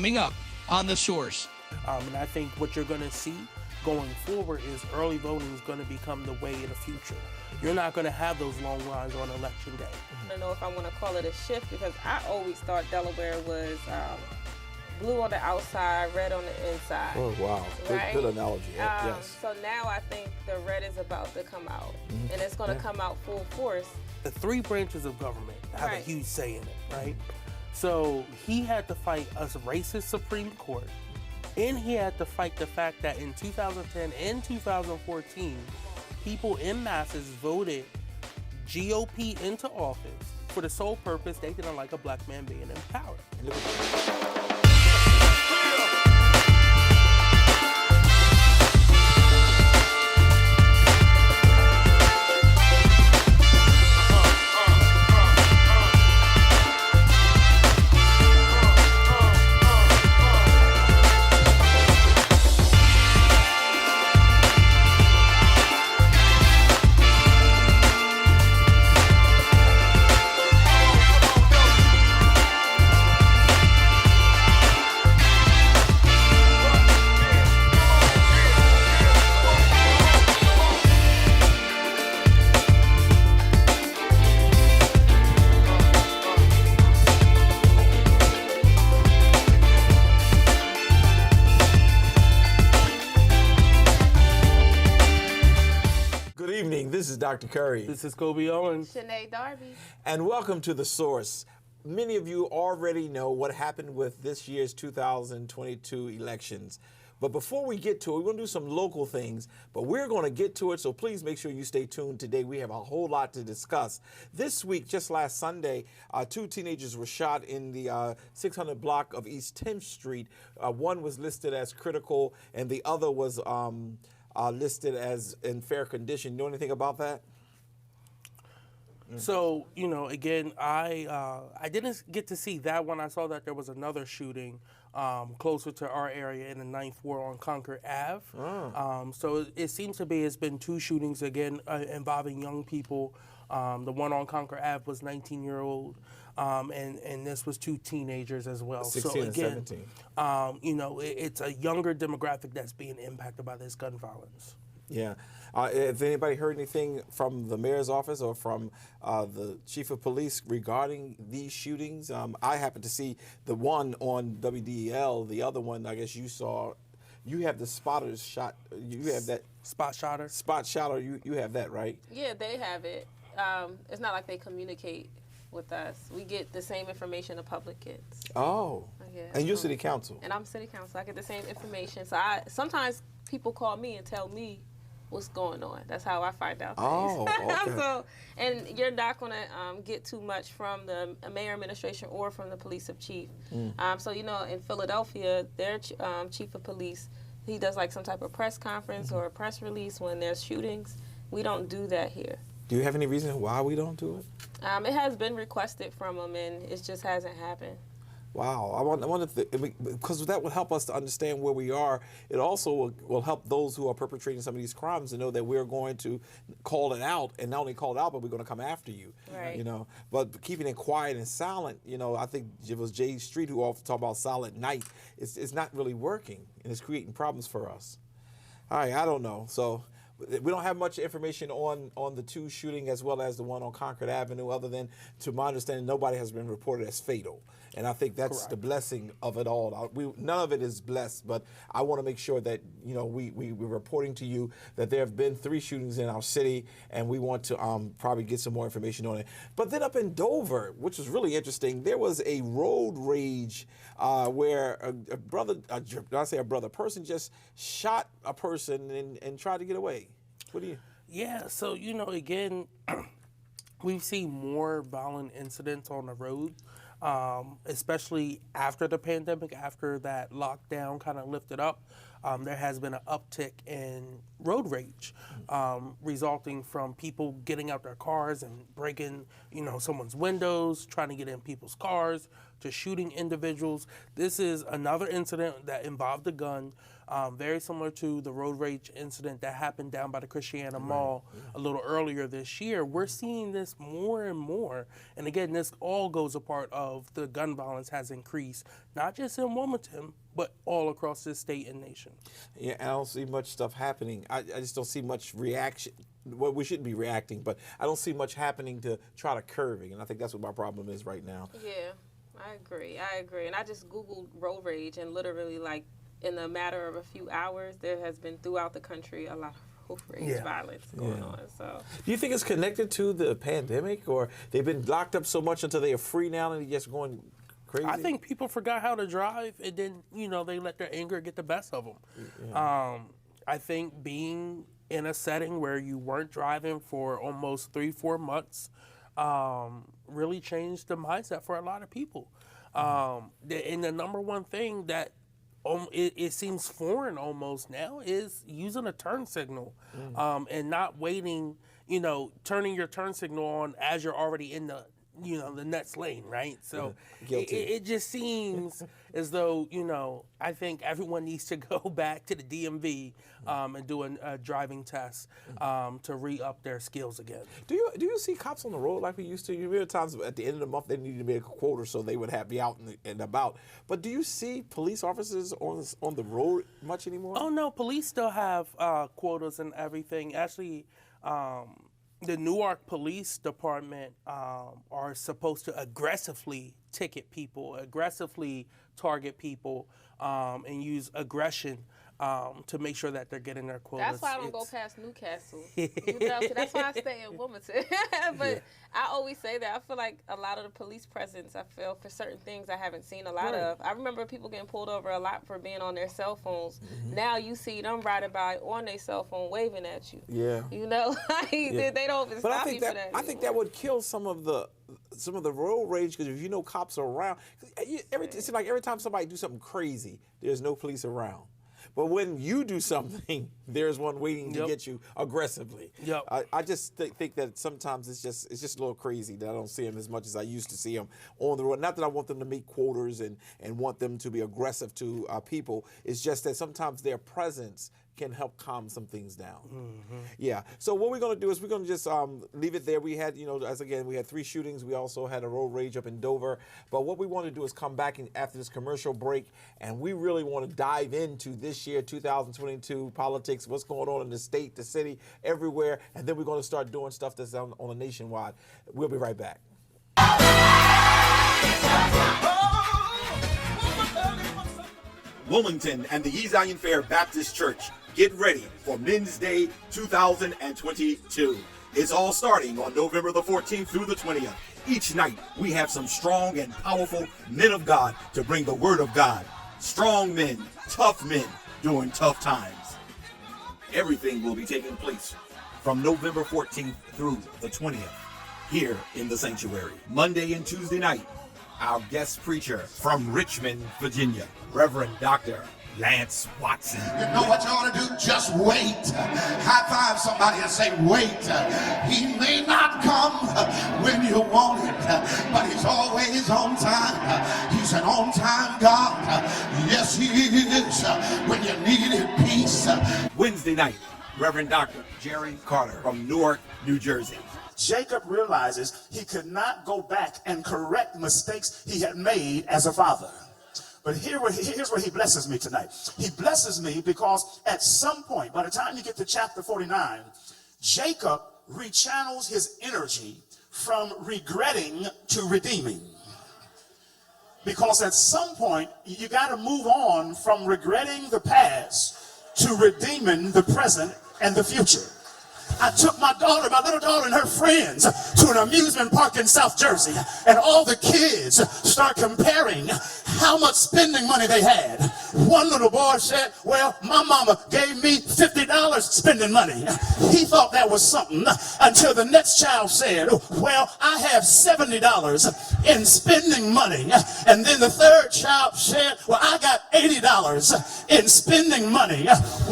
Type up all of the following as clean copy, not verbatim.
coming up on The Source. And I think what you're going to see going forward is early voting is going to become the way of the future. You're not going to have those long lines on election day. I don't know if I want to call it a shift because I always thought Delaware was blue on the outside, red on the inside. Oh, wow. Right? Good analogy. Yes. So now I think the red is about to come out, and it's going to come out full force. The three branches of government have a Right. huge say in it, right? So he had to fight a racist Supreme Court, and he had to fight the fact that in 2010 and 2014, people in masses voted GOP into office for the sole purpose they didn't like a black man being in power. This is Dr. Curry. This is Kobe Owens. Sinead Darby. And welcome to The Source. Many of you already know what happened with this year's 2022 elections. But before we get to it, we're going to do some local things, but we're going to get to it, so please make sure you stay tuned today. We have a whole lot to discuss. This week, just last Sunday, two teenagers were shot in the 600 block of East 10th Street. One was listed as critical, and the other was listed as in fair condition. You know anything about that? So, you know, again, I didn't get to see that one. I saw that there was another shooting closer to our area in the 9th Ward on Concord Ave. So it seems to be it's been two shootings, again, involving young people. The one on Concord Ave was 19-year-old, and this was two teenagers as well. 16 so and again, 17. You know, it's a younger demographic that's being impacted by this gun violence. Yeah. Has anybody heard anything from the mayor's office or from the chief of police regarding these shootings? I happened to see the one on WDEL. The other one, I guess you saw. You have the spotters shot. You have that Spot shotter. spot shot, or you have that, right? Yeah, they have it. It's not like they communicate with us. We get the same information the public gets. Oh. Yeah. And you're city council. And I'm city council. I get the same information. So sometimes people call me and tell me what's going on. That's how I find out things. Oh, okay. So, and you're not going to get too much from the mayor administration or from the police chief. So, you know, in Philadelphia, their chief of police, he does like some type of press conference or a press release when there's shootings. We don't do that here. Do you have any reason why we don't do it? It has been requested from them, and it just hasn't happened. Wow, I wonder if because that would help us to understand where we are. It also will help those who are perpetrating some of these crimes to know that we're going to call it out, and not only call it out, but we're going to come after you. Right. You know, but keeping it quiet and silent. You know, I think it was Jay Street who often talked about silent night. It's not really working, and it's creating problems for us. All right, I don't know. So we don't have much information on the two shooting as well as the one on Concord Avenue, other than, to my understanding, nobody has been reported as fatal. And I think that's the blessing of it all. None of it is blessed, but I want to make sure that, you know, we're reporting to you that there have been 3 shootings in our city, and we want to probably get some more information on it. But then up in Dover, which was really interesting, there was a road rage where a person just shot a person and tried to get away. What do you? Yeah, so, you know, again, we've seen more violent incidents on the road, especially after the pandemic, after that lockdown kind of lifted up. There has been an uptick in road rage, resulting from people getting out their cars and breaking, you know, someone's windows, trying to get in people's cars, to shooting individuals. This is another incident that involved a gun, very similar to the road rage incident that happened down by the Christiana Mall a little earlier this year. We're seeing this more and more. And again, this all goes a part of the gun violence has increased, not just in Wilmington, but all across this state and nation. Yeah, I don't see much stuff happening. I just don't see much reaction. Well, we shouldn't be reacting, but I don't see much happening to try to curbing. And I think that's what my problem is right now. Yeah, I agree. And I just Googled road rage, and literally, like, in a matter of a few hours, there has been throughout the country a lot of road rage violence going on. So, do you think it's connected to the pandemic, or they've been locked up so much until they are free now and they're just going crazy? I think people forgot how to drive, and then, they let their anger get the best of them. Yeah. I think being in a setting where you weren't driving for almost 3-4 months really changed the mindset for a lot of people. And the number one thing that it seems foreign almost now is using a turn signal and not waiting, turning your turn signal on as you're already in the next lane, right? So it just seems as though, I think everyone needs to go back to the DMV and do a driving test to re-up their skills again. Do you see cops on the road like we used to? You remember times at the end of the month they needed to make a quota so they would be out and about. But do you see police officers on the road much anymore? Oh, no, police still have quotas and everything. Actually, the Newark Police Department are supposed to aggressively ticket people, aggressively target people, and use aggression to make sure that they're getting their quotas. That's why I don't go past Newcastle. That's why I stay in Wilmington. But I always say that. I feel like a lot of the police presence, I feel for certain things I haven't seen a lot of. I remember people getting pulled over a lot for being on their cell phones. Now you see them riding by on their cell phone waving at you. Yeah. They don't even stop you for that. I think that would kill some of the road rage, because if cops are around, it seems like every time somebody do something crazy, there's no police around. But when you do something, there's one waiting to get you aggressively. Yep. I just think that sometimes it's just a little crazy that I don't see them as much as I used to see them on the road. Not that I want them to meet quotas and want them to be aggressive to people. It's just that sometimes their presence can help calm some things down. Yeah. So what we're going to do is we're going to just leave it there. We had, we had 3 shootings. We also had a road rage up in Dover. But what we want to do is come back after this commercial break, and we really want to dive into this year, 2022 politics, what's going on in the state, the city, everywhere, and then we're going to start doing stuff that's on a nationwide. We'll be right back. Wilmington and the Ye Zion Fair Baptist Church, get ready for Men's Day 2022. It's all starting on November the 14th through the 20th. Each night, we have some strong and powerful men of God to bring the word of God. Strong men, tough men during tough times. Everything will be taking place from November 14th through the 20th here in the sanctuary. Monday and Tuesday night, our guest preacher from Richmond, Virginia, Reverend Dr. Lance Watson. You know what you ought to do? Just wait. High five somebody and say, wait. He may not come when you want it, but he's always on time. He's an on-time God. Yes, he is. When you needed peace. Wednesday night, Reverend Dr. Jerry Carter from Newark, New Jersey. Jacob realizes he could not go back and correct mistakes he had made as a father. But here's where he blesses me tonight. He blesses me because at some point, by the time you get to chapter 49, Jacob rechannels his energy from regretting to redeeming. Because at some point, you got to move on from regretting the past to redeeming the present and the future. I took my little daughter and her friends to an amusement park in South Jersey, and all the kids start comparing how much spending money they had. One little boy said, well, my mama gave me $50 spending money. He thought that was something until the next child said, well, I have $70 in spending money. And then the third child said, well, I got $80 in spending money.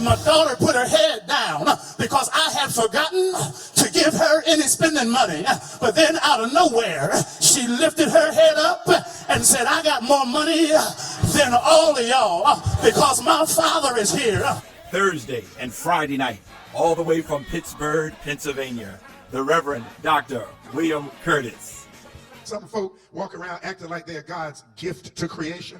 My daughter put her head down because I had forgotten to give her any spending money. But then out of nowhere, she lifted her head up and and said, I got more money than all of y'all because my Father is here. Thursday and Friday night, all the way from Pittsburgh, Pennsylvania, the Reverend Dr. William Curtis. Some folk walk around acting like they're God's gift to creation.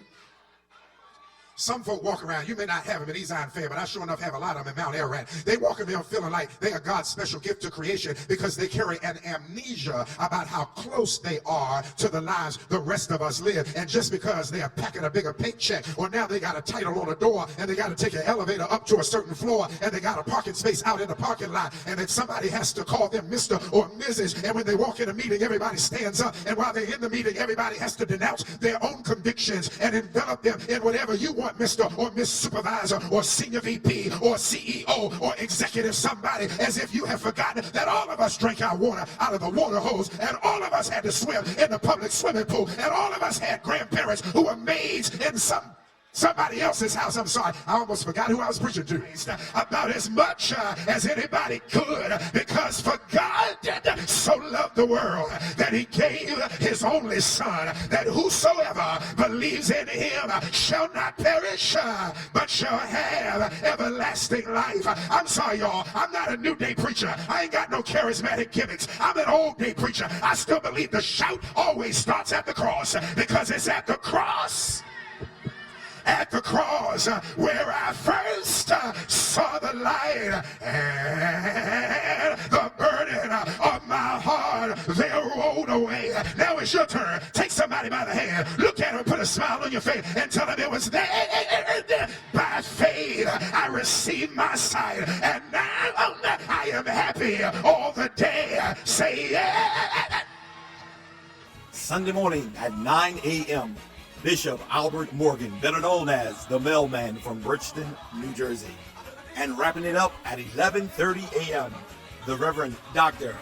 Some folk walk around, you may not have them at Zion Fair, but I sure enough have a lot of them in Mount Ararat. They walk around feeling like they are God's special gift to creation because they carry an amnesia about how close they are to the lives the rest of us live. And just because they are packing a bigger paycheck, or now they got a title on a door, and they got to take an elevator up to a certain floor, and they got a parking space out in the parking lot, and then somebody has to call them Mr. or Mrs. And when they walk in a meeting, everybody stands up, and while they're in the meeting, everybody has to denounce their own convictions and envelop them in whatever you want, Mr. or Miss Supervisor or Senior VP or CEO or Executive somebody, as if you have forgotten that all of us drank our water out of the water hose, and all of us had to swim in the public swimming pool, and all of us had grandparents who were maids in somebody else's house. I'm sorry, I almost forgot who I was preaching to. About as much as anybody could, because for God so loved the world that he gave his only son, that whosoever believes in him shall not perish, but shall have everlasting life. I'm sorry, y'all, I'm not a new day preacher. I ain't got no charismatic gimmicks. I'm an old day preacher. I still believe the shout always starts at the cross, because it's at the cross. At the cross where I first saw the light, and the burden of my heart there rolled away. Now it's your turn. Take somebody by the hand, look at him, put a smile on your face, and tell him it was there. By faith I received my sight, and now I am happy all the day. Say yeah. Sunday morning at 9 a.m., Bishop Albert Morgan, better known as the Mailman from Bridgeton, New Jersey. And wrapping it up at 11:30 a.m., the Reverend Dr.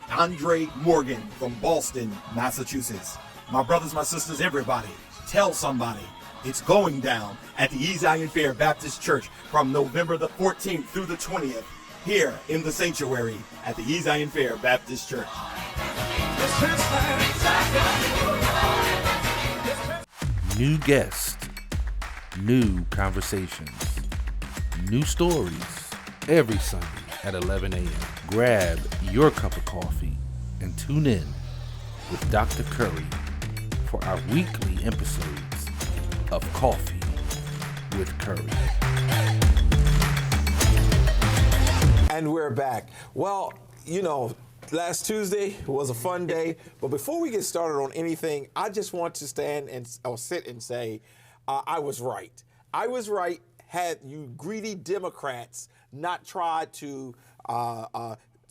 Andre Morgan from Boston, Massachusetts. My brothers, my sisters, everybody, tell somebody. It's going down at the Zion Fair Baptist Church from November the 14th through the 20th here in the sanctuary at the Zion Fair Baptist Church. New guests, new conversations, new stories every Sunday at 11 a.m. Grab your cup of coffee and tune in with Dr. Curry for our weekly episodes of Coffee with Curry. And we're back. Well, you know, last Tuesday was a fun day, but before we get started on anything, I just want to stand or sit and say I was right. I was right. Had you greedy Democrats not tried to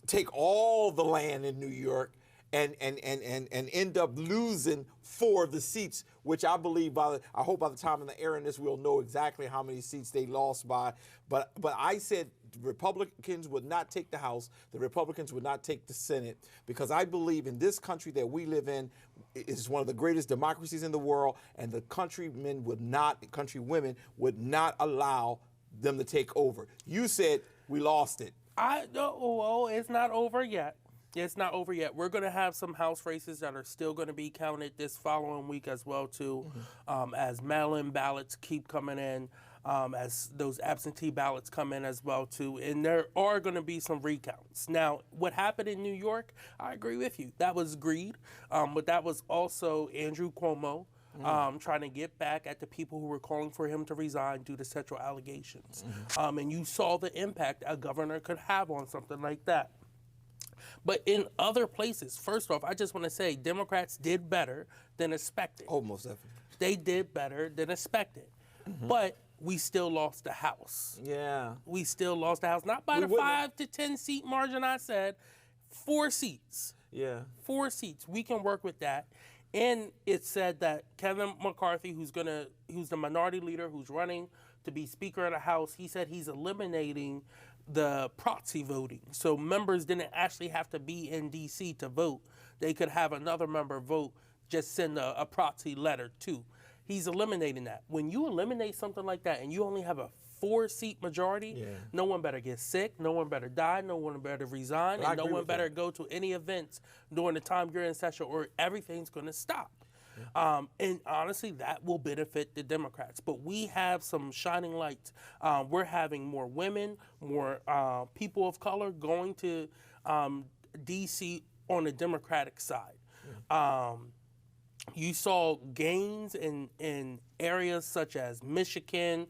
take all the land in New York and end up losing 4 of the seats, which I believe I hope by the time of the airing this we'll know exactly how many seats they lost by. But I said Republicans would not take the House, the Republicans would not take the Senate, because I believe in this country that we live in is one of the greatest democracies in the world, and the countrywomen would not allow them to take over. You said we lost it. Well, it's not over yet. It's not over yet. We're going to have some House races that are still going to be counted this following week as well, too, as mail-in ballots keep coming in, as those absentee ballots come in as well, too. And there are going to be some recounts. Now, what happened in New York, I agree with you. That was greed, but that was also Andrew Cuomo trying to get back at the people who were calling for him to resign due to sexual allegations. And you saw the impact a governor could have on something like that. But in other places, first off, I just want to say Democrats did better than expected. Oh, most definitely. They did better than expected. But we still lost the House. Yeah. We still lost the House. Not by the 5 to 10 seat margin I said. 4 seats. Yeah. 4 seats. We can work with that. And it said that Kevin McCarthy, who's the minority leader who's running to be Speaker of the House, he said he's eliminating the proxy voting. So members didn't actually have to be in D.C. to vote. They could have another member vote, just send a proxy letter too. He's eliminating that. When you eliminate something like that and you only have a 4-seat majority, no one better get sick, no one better die, no one better resign, and no one better go to any events during the time you're in session, or everything's going to stop. And honestly, that will benefit the Democrats. But we have some shining lights. We're having more women, more people of color going to D.C. on the Democratic side. You saw gains in areas such as Michigan,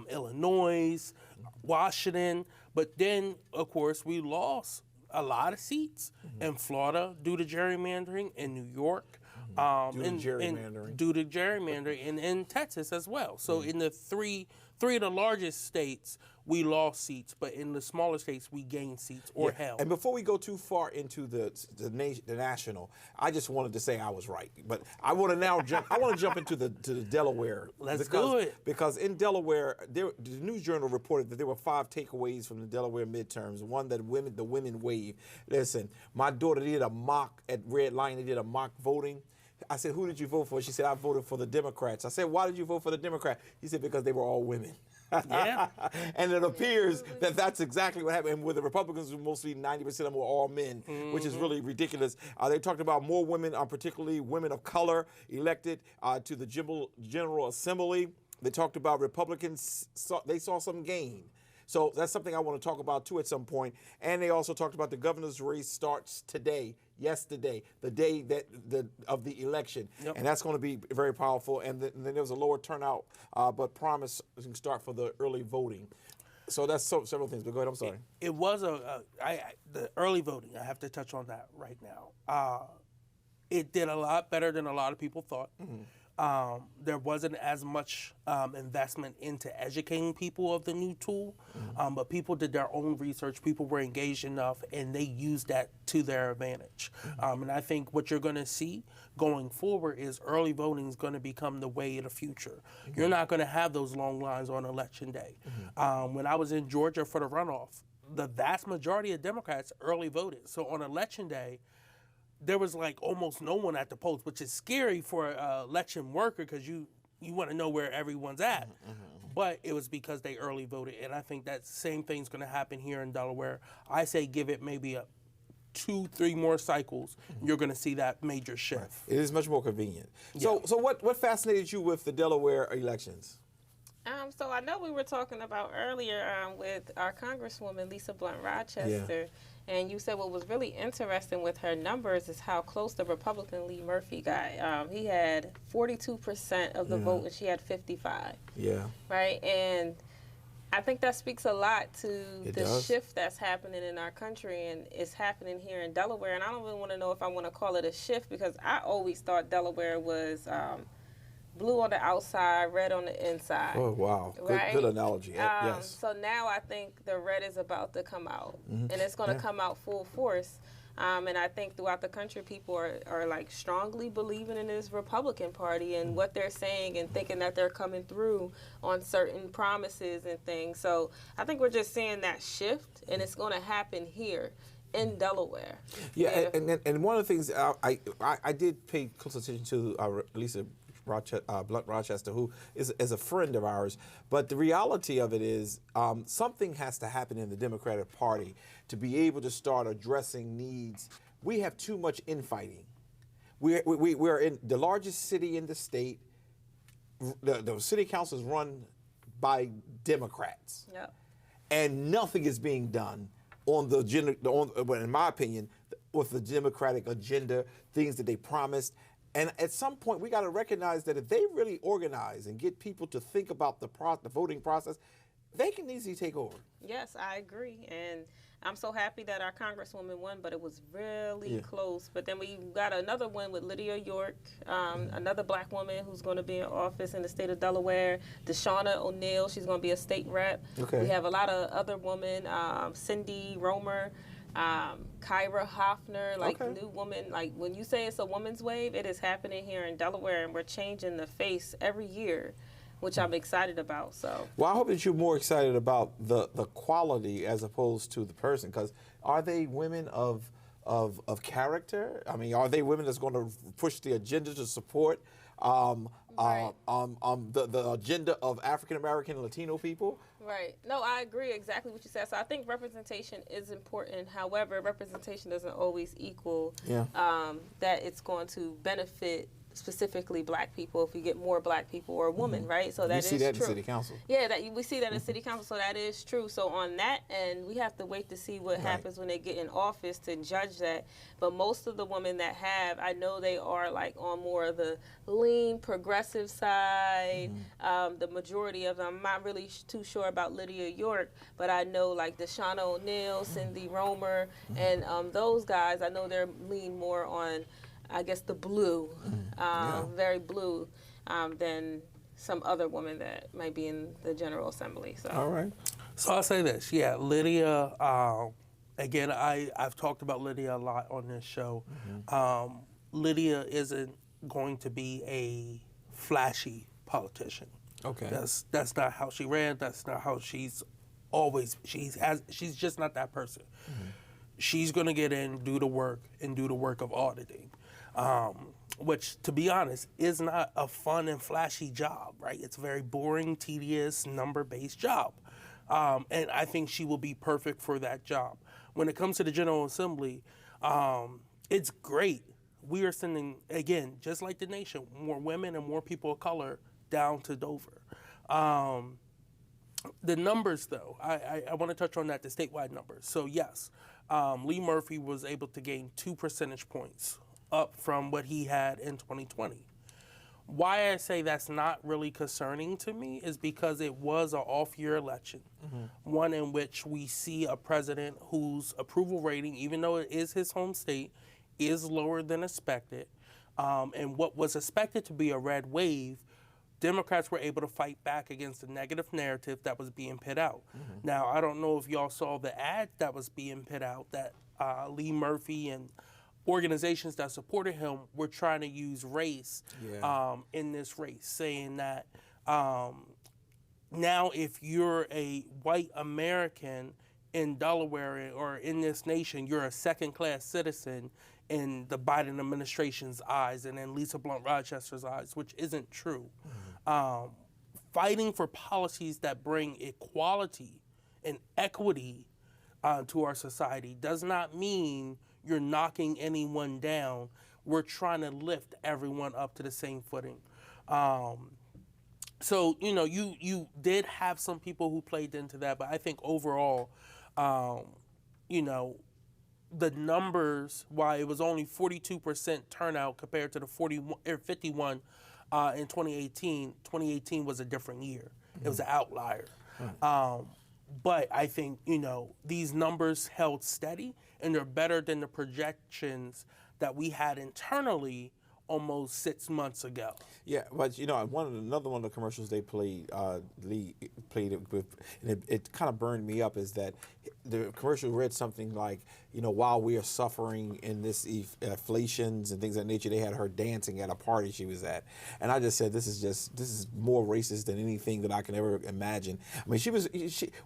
Illinois, Washington, but then, of course, we lost a lot of seats in Florida due to gerrymandering, in New York, Due to gerrymandering. due to gerrymandering, and in Texas as well. So in the three of the largest states, we lost seats, but in the smaller states, we gained seats or held. And before we go too far into the national, I just wanted to say I was right. But I want to now jump. I want to jump into the Delaware. Let's do it. Because in Delaware, the News Journal reported that there were 5 takeaways from the Delaware midterms. One, that the women wave. Listen, my daughter did a mock at Red Lion. They did a mock voting. I said, who did you vote for? She said, I voted for the Democrats. I said, why did you vote for the Democrats? He said, because they were all women. Yeah. And it appears that that's exactly what happened. And with the Republicans, mostly 90% of them were all men, which is really ridiculous. They talked about more women, particularly women of color, elected to the General Assembly. They talked about Republicans, they saw some gain. So that's something I want to talk about, too, at some point. And they also talked about the governor's race starts today, yesterday, the day of the election. Yep. And that's going to be very powerful. And then there was a lower turnout, but promising start for the early voting. So that's several things. But go ahead, I'm sorry. It was the early voting. I have to touch on that right now. It did a lot better than a lot of people thought. There wasn't as much investment into educating people of the new tool, but people did their own research. People were engaged enough, and they used that to their advantage. And I think what you're going to see going forward is early voting is going to become the way of the future. You're not going to have those long lines on Election Day. When I was in Georgia for the runoff, the vast majority of Democrats early voted. So on Election Day, there was like almost no one at the polls, which is scary for an election worker because you want to know where everyone's at. But it was because they early voted, and I think that same thing's going to happen here in Delaware. I say give it maybe 2-3 more cycles, you're going to see that major shift. Right. It is much more convenient. Yeah. So what fascinated you with the Delaware elections? So I know we were talking about earlier with our Congresswoman Lisa Blunt Rochester. Yeah. And you said what was really interesting with her numbers is how close the Republican Lee Murphy got. He had 42% of the vote, and she had 55%. Yeah. Right? And I think that speaks a lot to shift that's happening in our country, and it's happening here in Delaware. And I don't really want to know if I want to call it a shift, because I always thought Delaware was blue on the outside, red on the inside. Oh, wow. Right? Good analogy. Yes. So now I think the red is about to come out, and it's going to come out full force. And I think throughout the country, people are like strongly believing in this Republican Party and what they're saying, and thinking that they're coming through on certain promises and things. So I think we're just seeing that shift, and it's going to happen here in Delaware. Yeah, and one of the things I did pay close attention to Lisa Blunt Rochester, who is a friend of ours. But the reality of it is something has to happen in the Democratic Party to be able to start addressing needs. We have too much infighting. We're in the largest city in the state. The city council is run by Democrats. Yep. And nothing is being done on the agenda, in my opinion, with the Democratic agenda, things that they promised. And at some point, we got to recognize that if they really organize and get people to think about the voting process, they can easily take over. Yes, I agree. And I'm so happy that our Congresswoman won, but it was really close. But then we got another one with Lydia York, another black woman who's going to be in office in the state of Delaware. Deshauna O'Neill, she's going to be a state rep. Okay. We have a lot of other women, Cindy Romer, Kyra Hoffner, new woman. Like, when you say it's a woman's wave, it is happening here in Delaware, and we're changing the face every year, which I'm excited about. So, well, I hope that you're more excited about the quality as opposed to the person, because are they women of character? I mean, are they women that's going to push the agenda to support the agenda of African American and Latino people? Right. No, I agree exactly what you said. So I think representation is important. However, representation doesn't always equal that it's going to benefit specifically black people if you get more black people or a woman, right? So that You is see that true. in city council. Yeah, we see that in city council, so that is true. So on that end, we have to wait to see what happens when they get in office to judge that. But most of the women that have, I know they are like on more of the lean, progressive side. The majority of them, I'm not really too sure about Lydia York, but I know like Deshauna O'Neal, Cindy Romer, and those guys, I know they're lean more on, I guess, the blue, very blue, than some other women that might be in the General Assembly. So. All right. So I'll say this, Lydia, again, I've talked about Lydia a lot on this show. Lydia isn't going to be a flashy politician. Okay. That's not how she ran. That's not how she's always. She's just not that person. She's gonna get in, do the work, and do the work of auditing, which, to be honest, is not a fun and flashy job. Right? It's a very boring, tedious, number-based job, and I think she will be perfect for that job. When it comes to the General Assembly, it's great. We are sending, again, just like the nation, more women and more people of color down to Dover. The numbers, though, I want to touch on that, the statewide numbers. So, yes, Lee Murphy was able to gain 2 percentage points up from what he had in 2020. Why I say that's not really concerning to me is because it was an off-year election, one in which we see a president whose approval rating, even though it is his home state, is lower than expected. And what was expected to be a red wave, Democrats were able to fight back against the negative narrative that was being put out. Now, I don't know if y'all saw the ad that was being put out that Lee Murphy and organizations that supported him were trying to use race in this race, saying that now if you're a white American in Delaware or in this nation, you're a second-class citizen in the Biden administration's eyes and in Lisa Blunt Rochester's eyes, which isn't true. Fighting for policies that bring equality and equity to our society does not mean you're knocking anyone down. We're trying to lift everyone up to the same footing. So, you did have some people who played into that, but I think overall, the numbers, while it was only 42% turnout compared to the 51 in 2018, 2018 was a different year. It was an outlier. But I think, these numbers held steady, and they're better than the projections that we had internally almost 6 months ago. Yeah, but another one of the commercials they played, Lee played it with, and it kind of burned me up, is that the commercial read something like, while we are suffering in this inflations and things of that nature, they had her dancing at a party she was at, and I just said, this is more racist than anything that I can ever imagine. I mean,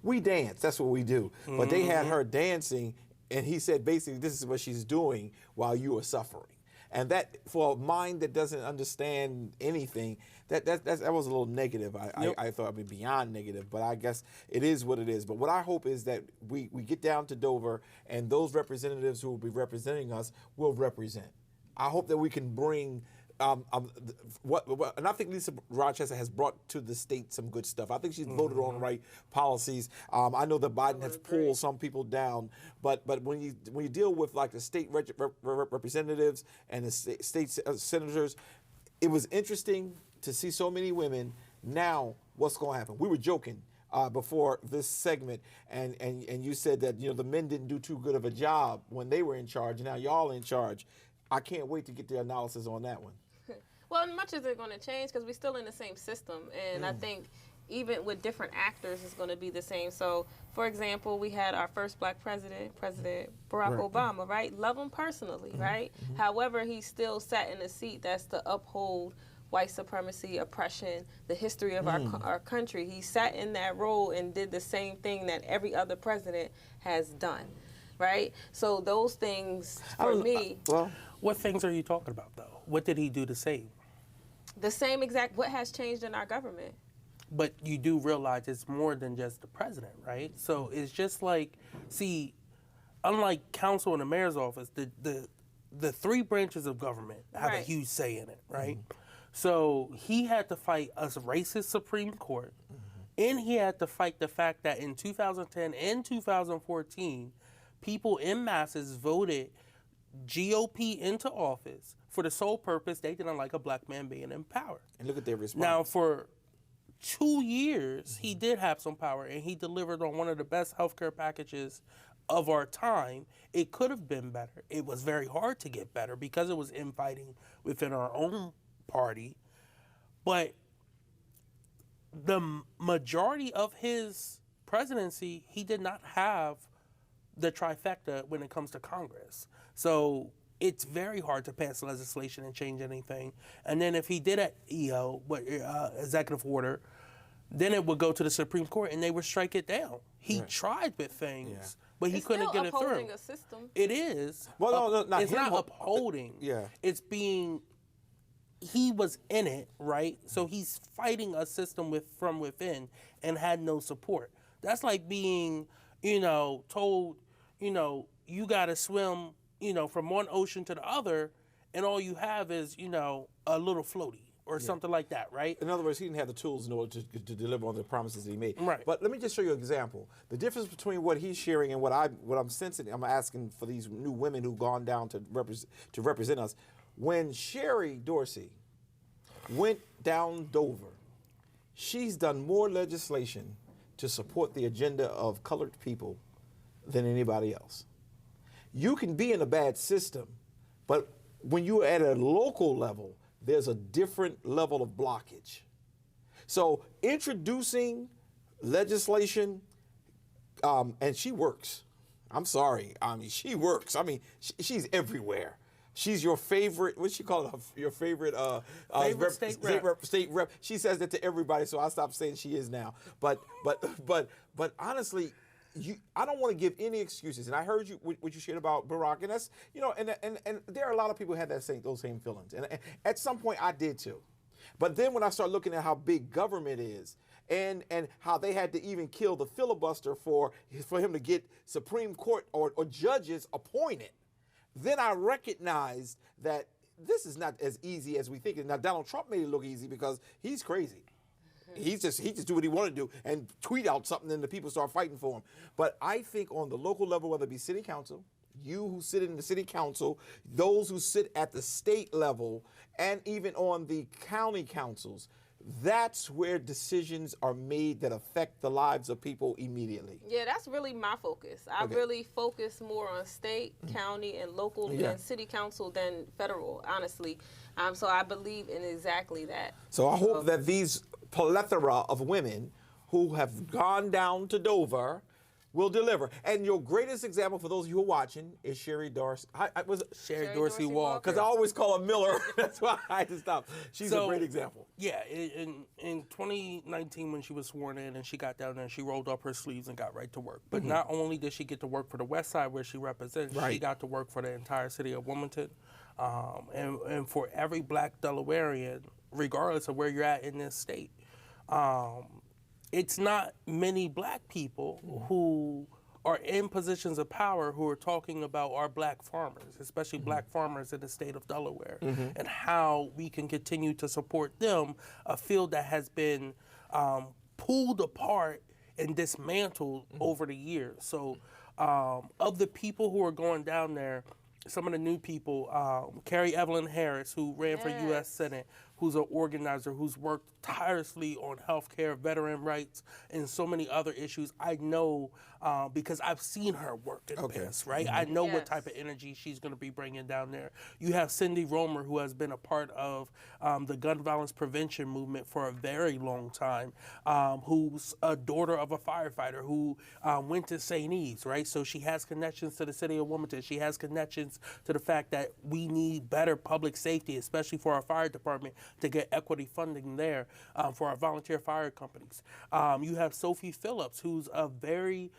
we dance, that's what we do, but they had her dancing, and he said basically this is what she's doing while you are suffering. And that, for a mind that doesn't understand anything, that was a little negative. I thought, beyond negative, but I guess it is what it is. But what I hope is that we get down to Dover, and those representatives who will be representing us will represent. I hope that we can bring and I think Lisa Rochester has brought to the state some good stuff. I think she's voted on the right policies. I know that Biden has pulled some people down, but when you deal with like the state representatives and the state senators, it was interesting to see so many women. Now, what's going to happen? We were joking before this segment, and you said that the men didn't do too good of a job when they were in charge. Now y'all in charge. I can't wait to get the analysis on that one. Well, much is it going to change because we're still in the same system, and I think even with different actors, it's going to be the same. So, for example, we had our first black president, President Barack Obama, right? Love him personally, right? However, he still sat in a seat that's to uphold white supremacy, oppression, the history of our country. He sat in that role and did the same thing that every other president has done, right? So those things, for me... What things are you talking about, though? What did he do the same? The same exact, what has changed in our government? But you do realize it's more than just the president, right? So it's just like, see, unlike council and the mayor's office, the the three branches of government have a Right. huge say in it, right? So he had to fight a racist Supreme Court, and he had to fight the fact that in 2010 and 2014, people in masses voted GOP into office for the sole purpose they didn't like a black man being in power. And look at their response. Now, for 2 years, he did have some power, and he delivered on one of the best healthcare packages of our time. It could have been better. It was very hard to get better because it was infighting within our own party. But the majority of his presidency, he did not have the trifecta when it comes to Congress. So it's very hard to pass legislation and change anything. And then if he did an executive order, then it would go to the Supreme Court and they would strike it down. He tried with things, but he It's couldn't still get it through. upholding a system. It is. Well, no, not it's him. not upholding. Yeah. It's being. He was in it, right? So he's fighting a system from within and had no support. That's like being, told, you got to swim, from one ocean to the other, and all you have is, a little floaty or something like that, right? In other words, he didn't have the tools in order to deliver on the promises that he made. Right. But let me just show you an example. The difference between what he's sharing and what I'm sensing, I'm asking for these new women who've gone down to represent us. When Sherry Dorsey went down Dover, she's done more legislation to support the agenda of colored people than anybody else. You can be in a bad system, but when you're at a local level, there's a different level of blockage. So introducing legislation, and she works. I'm sorry. I mean, she works. I mean, she's everywhere. She's your favorite, what she call it, your favorite, state rep. She says that to everybody, so I stopped saying she is now. But honestly, I don't want to give any excuses. And I heard you what you shared about Barack, and that's and there are a lot of people who had those same feelings. And at some point, I did too. But then when I start looking at how big government is, and how they had to even kill the filibuster for him to get Supreme Court or judges appointed, then I recognized that this is not as easy as we think. Now, Donald Trump made it look easy because he's crazy. He just do what he want to do and tweet out something, and the people start fighting for him. But I think on the local level, whether it be city council, you who sit in the city council, those who sit at the state level, and even on the county councils, that's where decisions are made that affect the lives of people immediately. Yeah, that's really my focus. I really focus more on state, county, and local and city council than federal, honestly. So I believe in exactly that. So I hope that these plethora of women who have gone down to Dover will deliver. And your greatest example for those of you who are watching is Sherry Dorsey. Sherry Dorsey Walker. Because I always call her Miller. That's why I had to stop. She's a great example. Yeah, in 2019 when she was sworn in and she got down there and she rolled up her sleeves and got right to work. But not only did she get to work for the West Side where she represents, she got to work for the entire city of Wilmington. And for every black Delawarean, regardless of where you're at in this state. It's not many black people who are in positions of power who are talking about our black farmers, especially black farmers in the state of Delaware, and how we can continue to support them, a field that has been pulled apart and dismantled over the years. So of the people who are going down there, some of the new people, Carrie Evelyn Harris, who ran for U.S. Senate, who's an organizer, who's worked tirelessly on healthcare, veteran rights, and so many other issues. I know because I've seen her work in this, right? I know what type of energy she's going to be bringing down there. You have Cindy Romer, who has been a part of the gun violence prevention movement for a very long time, who's a daughter of a firefighter who went to St. Eve's, right? So she has connections to the city of Wilmington. She has connections to the fact that we need better public safety, especially for our fire department, to get equity funding there for our volunteer fire companies. You have Sophie Phillips, who's a very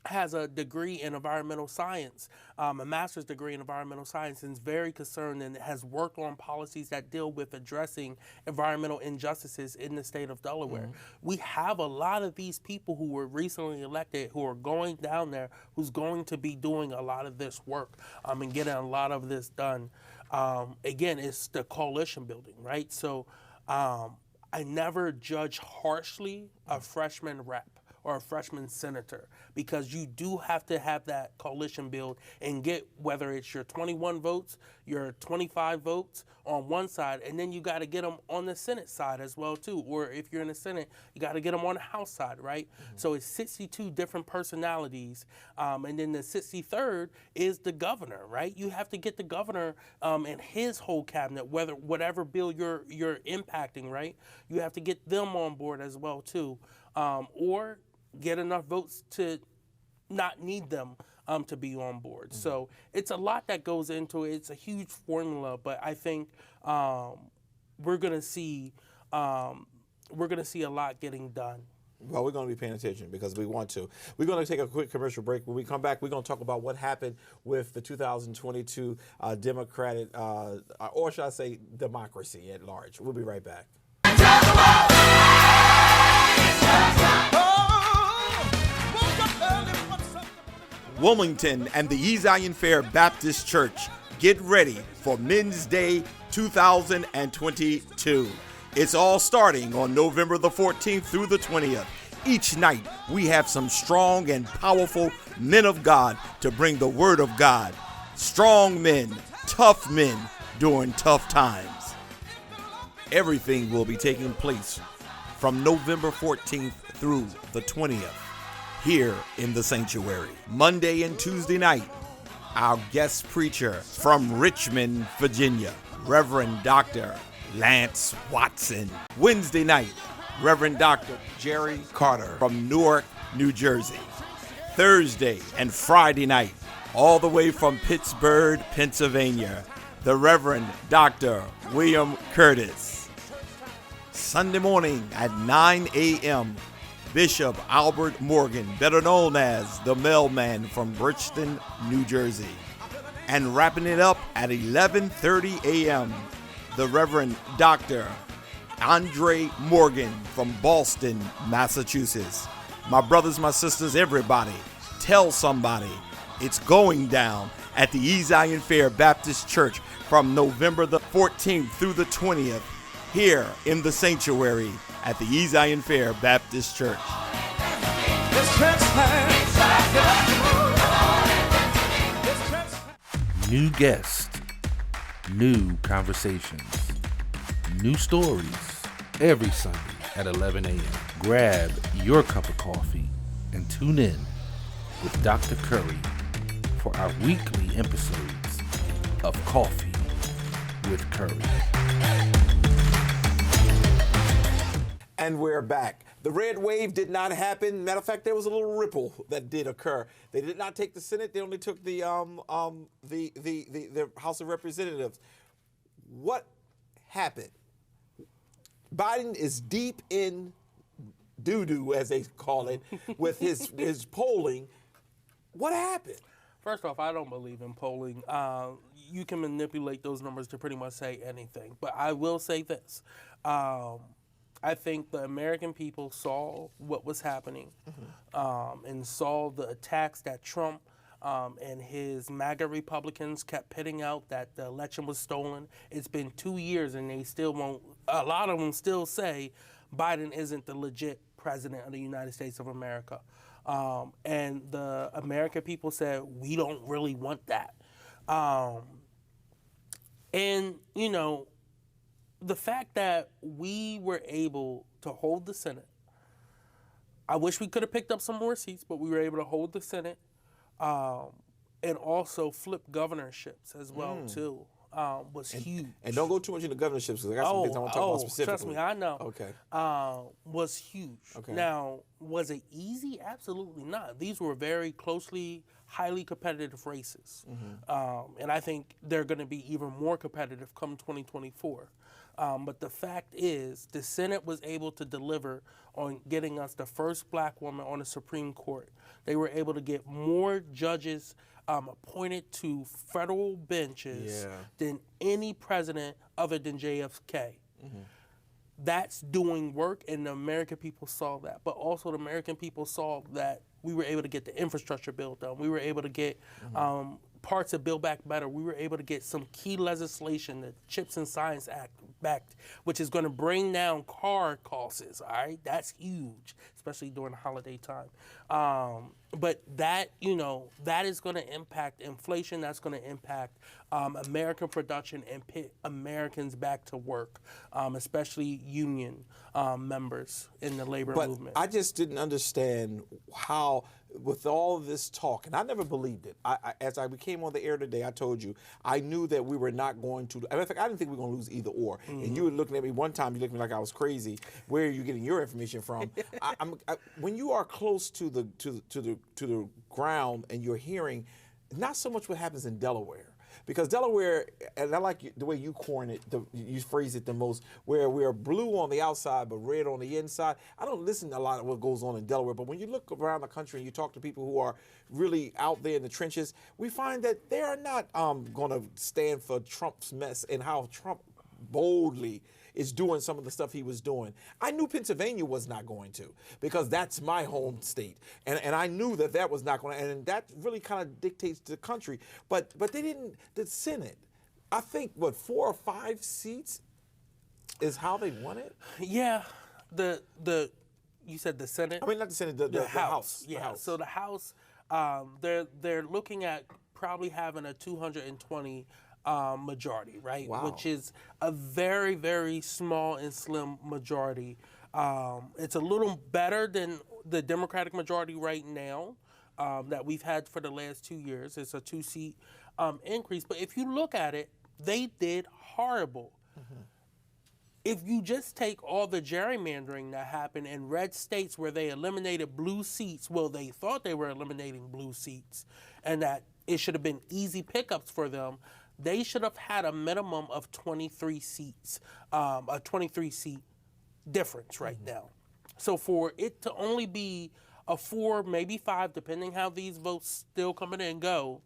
has a degree in environmental science, a master's degree in environmental science, and is very concerned and has worked on policies that deal with addressing environmental injustices in the state of Delaware. We have a lot of these people who were recently elected who are going down there, who's going to be doing a lot of this work and getting a lot of this done. Again, it's the coalition building, right? So I never judge harshly a freshman rep or a freshman senator, because you do have to have that coalition build and get, whether it's your 21 votes, your 25 votes on one side, and then you got to get them on the Senate side as well too. Or if you're in the Senate, you got to get them on the House side, right? So it's 62 different personalities, and then the 63rd is the governor, right? You have to get the governor and his whole cabinet, whatever bill you're impacting, right? You have to get them on board as well too, or get enough votes to not need them to be on board. So it's a lot that goes into it. It's a huge formula, but I think we're gonna see a lot getting done. Well, we're going to be paying attention because we want to. We're going to take a quick commercial break. When we come back, we're going to talk about what happened with the 2022 Democratic, or should I say democracy at large. We'll be right back. Wilmington and the E. Zion Fair Baptist Church, get ready for Men's Day 2022. It's all starting on November the 14th through the 20th. Each night, we have some strong and powerful men of God to bring the word of God. Strong men, tough men during tough times. Everything will be taking place from November 14th through the 20th. Here in the sanctuary. Monday and Tuesday night, our guest preacher from Richmond, Virginia, Reverend Dr. Lance Watson. Wednesday night, Reverend Dr. Jerry Carter from Newark, New Jersey. Thursday and Friday night, all the way from Pittsburgh, Pennsylvania, the Reverend Dr. William Curtis. Sunday morning at 9 a.m., Bishop Albert Morgan, better known as the Mailman from Bridgeton, New Jersey. And wrapping it up at 11:30 a.m., the Reverend Dr. Andre Morgan from Boston, Massachusetts. My brothers, my sisters, everybody, tell somebody it's going down at the E. Zion Fair Baptist Church from November the 14th through the 20th here in the sanctuary at the E. Zion Fair Baptist Church. New guests, new conversations, new stories every Sunday at 11 a.m. Grab your cup of coffee and tune in with Dr. Curry for our weekly episodes of Coffee with Curry. And we're back. The red wave did not happen. Matter of fact, there was a little ripple that did occur. They did not take the Senate. They only took the House of Representatives. What happened? Biden is deep in doo-doo, as they call it, with his polling. What happened? First off, I don't believe in polling. You can manipulate those numbers to pretty much say anything. But I will say this. I think the American people saw what was happening and saw the attacks that Trump and his MAGA Republicans kept pitting out, that the election was stolen. It's been 2 years and they still won't, a lot of them still say Biden isn't the legit president of the United States of America. And the American people said, we don't really want that. And, you know, the fact that we were able to hold the Senate, I wish we could have picked up some more seats, but we were able to hold the Senate and also flip governorships as well, too, was huge. And don't go too much into governorships because I got some things I want to talk about specifically. Trust me, I know. Okay. Was huge. Okay. Now, was it easy? Absolutely not. These were very closely, highly competitive races. And I think they're going to be even more competitive come 2024. But the fact is, the Senate was able to deliver on getting us the first black woman on the Supreme Court. They were able to get more judges appointed to federal benches than any president other than JFK. That's doing work, and the American people saw that. But also the American people saw that we were able to get the infrastructure bill done. We were able to get parts of Build Back Better. We were able to get some key legislation, the CHIPS and Science Act, backed, which is going to bring down car costs, all right? That's huge, especially during the holiday time. But that, that is going to impact inflation. That's going to impact American production and put Americans back to work, especially union members in the labor movement. I just didn't understand how, with all of this talk, and I never believed it. As I came on the air today, I told you, I knew that we were not going to, in fact, I didn't think we were going to lose either or. And you were looking at me one time, you looked at me like I was crazy. Where are you getting your information from? When you are close to the ground and you're hearing, not so much what happens in Delaware. Because Delaware, and I like the way you coin it, you phrase it the most, where we're blue on the outside but red on the inside. I don't listen to a lot of what goes on in Delaware, but when you look around the country and you talk to people who are really out there in the trenches, we find that they are not going to stand for Trump's mess and how Trump boldly is doing some of the stuff he was doing. I knew Pennsylvania was not going to, because that's my home state. And I knew that was not going to, and that really kind of dictates the country. But they didn't, the Senate, I think, 4 or 5 seats is how they won it? Yeah, you said the Senate? I mean, not the Senate, the House. Yeah, the House. So the House, they're looking at probably having a 220 majority, right? Wow. Which is a very, very small and slim majority. It's a little better than the Democratic majority right now that we've had for the last 2 years. It's a 2-seat increase. But if you look at it, they did horrible. If you just take all the gerrymandering that happened in red states where they eliminated blue seats, well, they thought they were eliminating blue seats, and that it should have been easy pickups for them, they should have had a minimum of 23 seats, a 23-seat difference right now. So for it to only be a 4, maybe 5, depending how these votes still come in and go,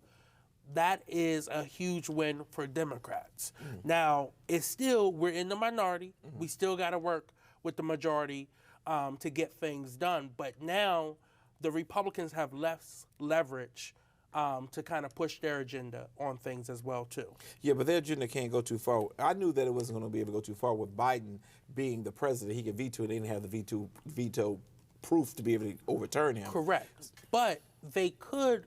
that is a huge win for Democrats. Now, it's still, we're in the minority. We still got to work with the majority to get things done. But now the Republicans have less leverage to kind of push their agenda on things as well, too. Yeah, but their agenda can't go too far. I knew that it wasn't going to be able to go too far with Biden being the president. He could veto it. They didn't have the veto proof to be able to overturn him. Correct. But they could,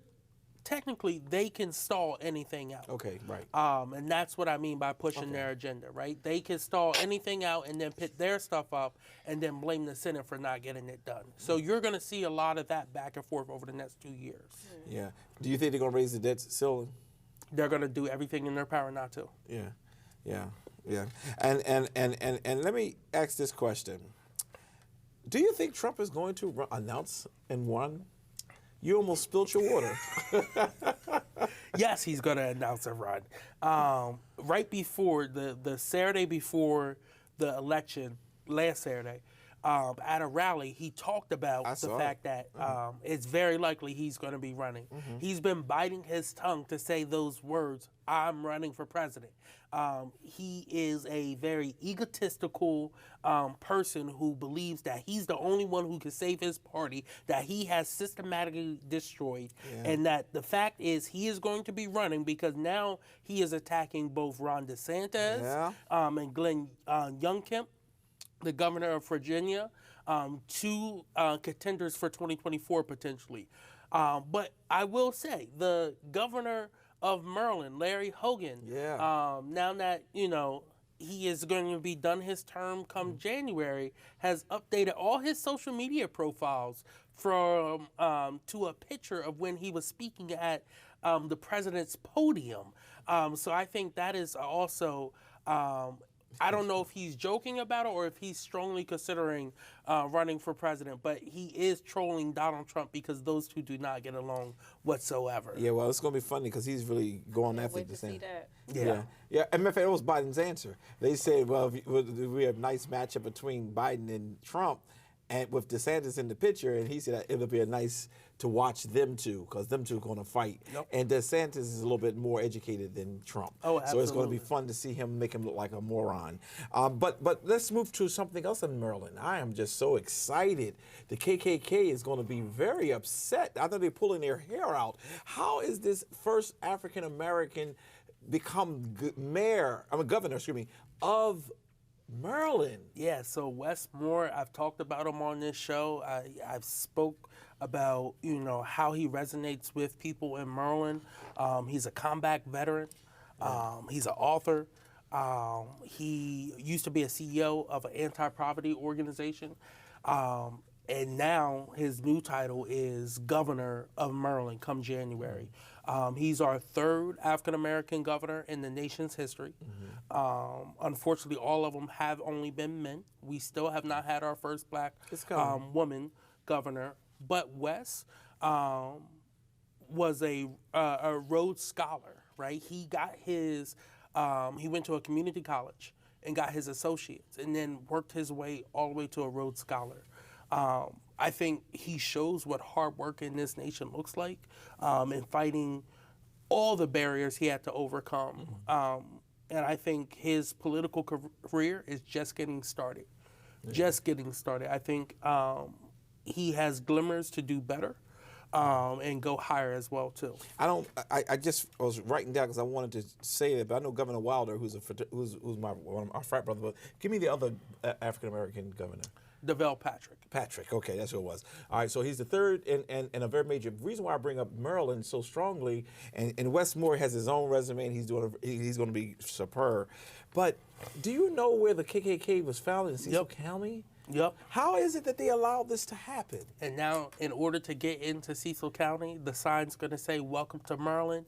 technically, they can stall anything out. Okay, right. And that's what I mean by pushing their agenda, right? They can stall anything out and then put their stuff up and then blame the Senate for not getting it done. So you're going to see a lot of that back and forth over the next 2 years. Yeah. Do you think they're going to raise the debt ceiling? They're going to do everything in their power not to. Yeah. And let me ask this question. Do you think Trump is going to announce and run? You almost spilled your water. Yes, he's going to announce a run. Right before, the Saturday before the election, last Saturday, at a rally, he talked about the fact that it's very likely he's going to be running. He's been biting his tongue to say those words, I'm running for president. He is a very egotistical person who believes that he's the only one who can save his party, that he has systematically destroyed, and that the fact is he is going to be running because now he is attacking both Ron DeSantis and Glenn Youngkin, the governor of Virginia, 2 contenders for 2024 potentially. But I will say, the governor of Maryland, Larry Hogan, now that, he is going to be done his term come January, has updated all his social media profiles from to a picture of when he was speaking at the president's podium. So I think that is also I don't know if he's joking about it or if he's strongly considering running for president, but he is trolling Donald Trump because those two do not get along whatsoever. Yeah, well, it's going to be funny because he's really going after Wait to see DeSantis. that. Yeah. And matter of fact, that was Biden's answer. They said, well, if we have a nice matchup between Biden and Trump, and with DeSantis in the picture, and he said it'll be a nice to watch them two because them two are going to fight. Yep. And DeSantis is a little bit more educated than Trump. Oh, So it's going to be absolutely. fun to see him make him look like a moron. But let's move to something else in Maryland. I am just so excited. The KKK is going to be very upset. I know they're pulling their hair out. How is this first African American become governor, of Maryland? Yeah, so Wes Moore, I've talked about him on this show. I've spoke about, how he resonates with people in Maryland. He's a combat veteran. He's an author. He used to be a CEO of an anti-poverty organization. And now his new title is Governor of Maryland come January. He's our third African-American governor in the nation's history. Unfortunately, all of them have only been men. We still have not had our first black woman governor. But Wes was a Rhodes Scholar, right? He got his, he went to a community college and got his associates and then worked his way all the way to a Rhodes Scholar. I think he shows what hard work in this nation looks like in fighting all the barriers he had to overcome. And I think his political career is just getting started. Just getting started. I think he has glimmers to do better and go higher as well, too. I just was writing down because I wanted to say that, but I know Governor Wilder, who's one of our frat brother. But give me the other African American governor. DeVale Patrick. Patrick, okay, that's who it was. All right, so he's the third and a very major reason why I bring up Maryland so strongly, and Wes Moore has his own resume and he's going to be superb. But do you know where the KKK was founded in Cecil County? Yep. How is it that they allowed this to happen? And now, in order to get into Cecil County, the sign's going to say, "Welcome to Maryland,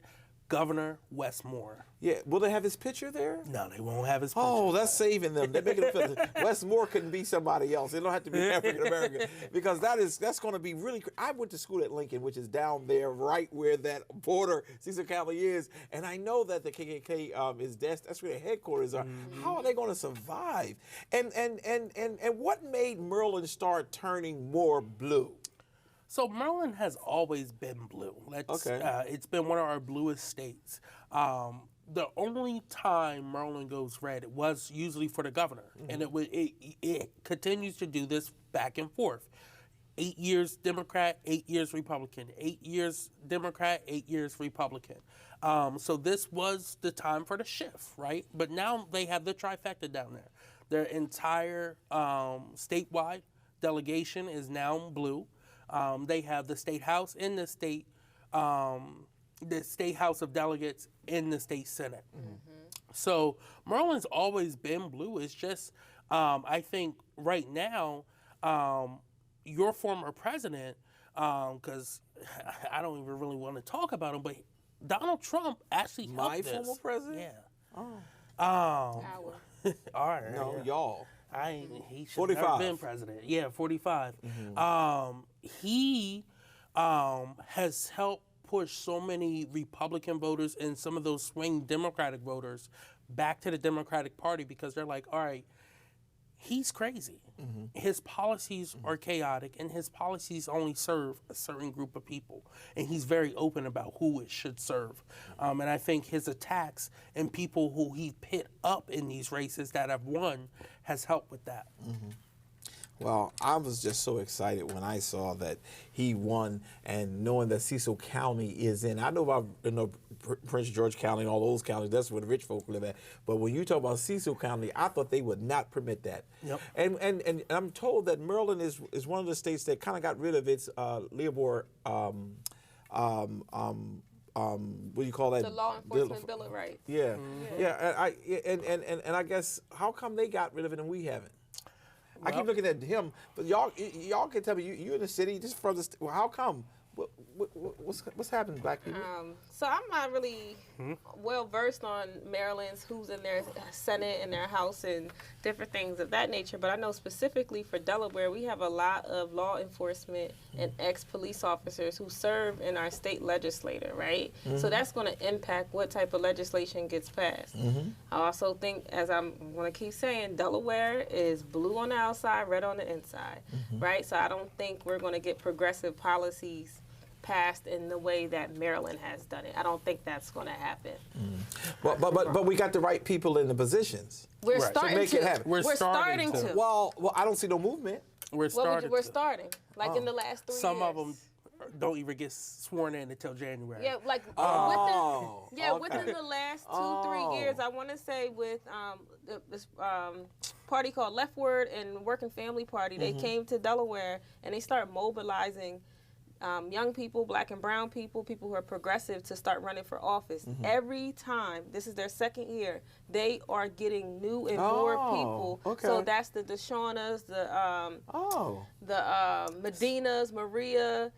Governor Wes Moore." Yeah, will they have his picture there? No, they won't have his picture. Oh, that's saving them. They're making them feel Wes Moore couldn't be somebody else. They don't have to be African American because that's going to be really. I went to school at Lincoln, which is down there, right where that border Cecil County is, and I know that the KKK is that's where their headquarters are. How are they going to survive? And what made Maryland start turning more blue? So Maryland has always been blue. It's been one of our bluest states. The only time Maryland goes red was usually for the governor, and it continues to do this back and forth. 8 years Democrat, 8 years Republican. 8 years Democrat, 8 years Republican. So this was the time for the shift, right? But now they have the trifecta down there. Their entire statewide delegation is now blue. They have the state house in the state House of Delegates in the state Senate. So Maryland's always been blue. It's just, I think right now, your former president, because I don't even really want to talk about him, but Donald Trump actually helped My this. former president? Yeah. Our. All right. No, yeah. y'all. He should 45. have been president. Yeah, 45. He has helped push so many Republican voters and some of those swing Democratic voters back to the Democratic Party because they're like, all right, he's crazy. His policies are chaotic, and his policies only serve a certain group of people. And he's very open about who it should serve. And I think his attacks and people who he pit up in these races that have won has helped with that. Well, I was just so excited when I saw that he won, and knowing that Cecil County is in. I know about Prince George County and all those counties. That's where the rich folk live at. But when you talk about Cecil County, I thought they would not permit that. Yep. And I'm told that Maryland is one of the states that kind of got rid of its labor. What do you call that? The Law Enforcement Bill of Rights. Yeah, and I guess how come they got rid of it and we haven't? I keep looking at him, but y'all can tell me, you in the city, just from the, well, how come What's happening, black people? So I'm not really well versed on Maryland's who's in their Senate and their House and different things of that nature, but I know specifically for Delaware, we have a lot of law enforcement and ex-police officers who serve in our state legislature, right? So that's going to impact what type of legislation gets passed. I also think, as I'm going to keep saying, Delaware is blue on the outside, red on the inside, right? So I don't think we're going to get progressive policies passed in the way that Maryland has done it. I don't think that's going to happen. But we got the right people in the positions. We're Right. starting So make to. it happen. We're starting to. Well, I don't see no movement. We're starting. We're starting. Like in the last 3 years. Some of them don't even get sworn in until January. Yeah, like Oh, within the last 2-3 years, I want to say with this party called Leftward and Working Family Party, they came to Delaware and they start mobilizing young people, black and brown people, people who are progressive to start running for office. Every time, this is their second year, they are getting new and more people. Okay. So that's the Deshaunas, the Medinas, Maria,